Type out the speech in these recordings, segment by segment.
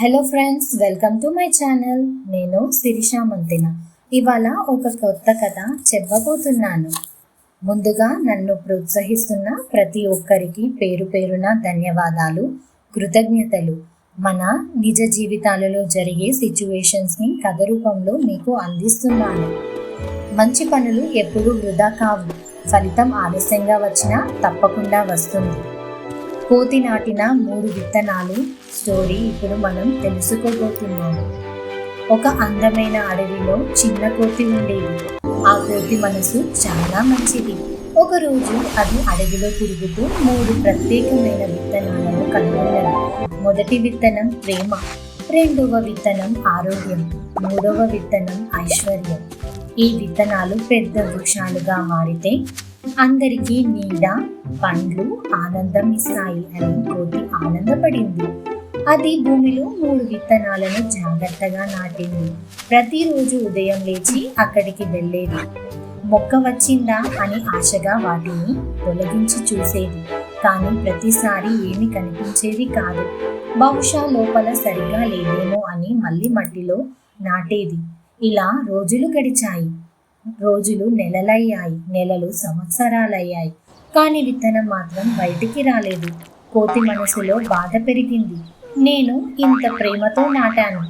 Hello friends, welcome to my channel. నేను శిరీష మంతిన. ఇవాళ ఒక కొత్త కథ చెప్పబోతున్నాను. ముందుగా నన్ను ప్రోత్సహిస్తున్న ప్రతి ఒక్కరికి పేరు పేరున ధన్యవాదాలు, కృతజ్ఞతలు. మన నిజ జీవితాలలో జరిగే సిచ్యువేషన్స్ని కథ రూపంలో మీకు అందిస్తున్నాను. మంచి పనులు ఎప్పుడూ వృధా కావు. ఫలితం ఆలస్యంగా వచ్చినా తప్పకుండా వస్తుంది. కోతి నాటిన 3 విత్తనాలు స్టోరీ ఇప్పుడు మనం తెలుసుకోబోతున్నాము. ఒక అందమైన అడవిలో చిన్న కోతి ఉండేది. ఆ కోతి మనసు చాలా మంచిది. ఒకరోజు అది అడవిలో తిరుగుతూ 3 ప్రత్యేకమైన విత్తనాలను కనుగొన్నది. మొదటి విత్తనం ప్రేమ, రెండవ విత్తనం ఆరోగ్యం, మూడవ విత్తనం ఐశ్వర్యం. ఈ విత్తనాలు పెద్ద వృక్షాలుగా మారితే అందరికీ నీడ, పండ్లు, ఆనందం ఇస్తాయి అని కోతి ఆనందపడింది. అది భూమిలో 3 విత్తనాలను జాగ్రత్తగా నాటింది. ప్రతిరోజు ఉదయం లేచి అక్కడికి వెళ్ళేది. మొక్క వచ్చిందా అని ఆశగా వాటిని తొలగించి చూసేది. కానీ ప్రతిసారి ఏమీ కనిపించేది కాదు. బహుశా లోపల సరిగా లేదేమో అని మళ్ళీ మట్టిలో నాటేది. ఇలా రోజులు గడిచాయి. రోజులు నెలలయ్యాయి, నెలలు సంవత్సరాలయ్యాయి. కానీ విత్తనం మాత్రం బయటికి రాలేదు. కోతి మనసులో బాధ పెరిగింది. నేను ఇంత ప్రేమతో నాటాను,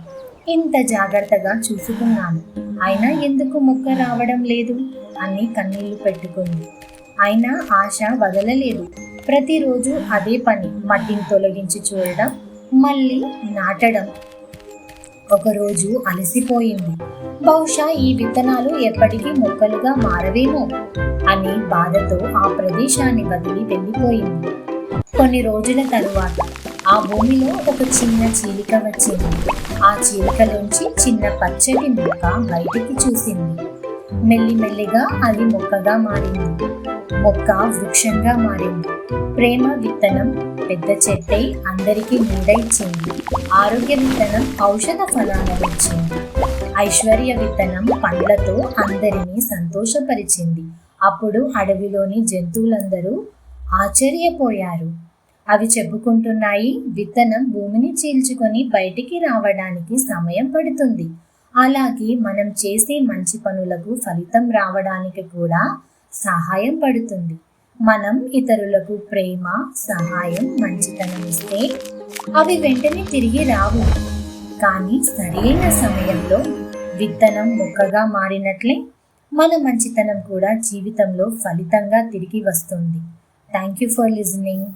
ఇంత జాగ్రత్తగా చూసుకున్నాను, అయినా ఎందుకు మొక్క రావడం లేదు అని కన్నీళ్లు పెట్టుకుంది. అయినా ఆశ వదలలేదు. ప్రతిరోజు అదే పని, మట్టిని తొలగించి చూడడం, మళ్ళీ నాటడం. ఒకరోజు అలసిపోయింది. బహుశా ఈ విత్తనాలు ఎప్పటికీ మొక్కలుగా మారవేమో అని బాధతో ఆ ప్రదేశాన్ని వదిలి వెళ్ళిపోయింది. కొన్ని రోజుల తరువాత ఆ భూమిలో ఒక చిన్న చీలిక వచ్చింది. ఆ చీలికలోంచి చిన్న పచ్చటి మొక్క బయటికి చూసింది. మెల్లిమెల్లిగా అది మొక్కగా మారింది. మొక్క వృక్షంగా మారింది. ప్రేమ విత్తనం పెద్ద చెట్టై అందరికీ నీడ ఇచ్చింది. ఆరోగ్య విత్తనం ఔషధ ఫలాలను ఇచ్చింది. ఐశ్వర్య విత్తనం పండ్లతో అందరినీ సంతోషపరిచింది. అప్పుడు అడవిలోని జంతువులందరూ ఆశ్చర్యపోయారు. అవి చెప్పుకుంటున్నాయి, విత్తనం భూమిని చీల్చుకొని బయటికి రావడానికి సమయం పడుతుంది. అలాగే మనం చేసే మంచి పనులకు ఫలితం రావడానికి కూడా సహాయం పడుతుంది. మనం ఇతరులకు ప్రేమ, సహాయం, మంచితనం ఇస్తే అవి వెంటనే తిరిగి రావు. కానీ సరైన సమయంలో విత్తనం మొక్కగా మారినట్లే మన మంచితనం కూడా జీవితంలో ఫలితంగా తిరిగి వస్తుంది. Thank you for listening.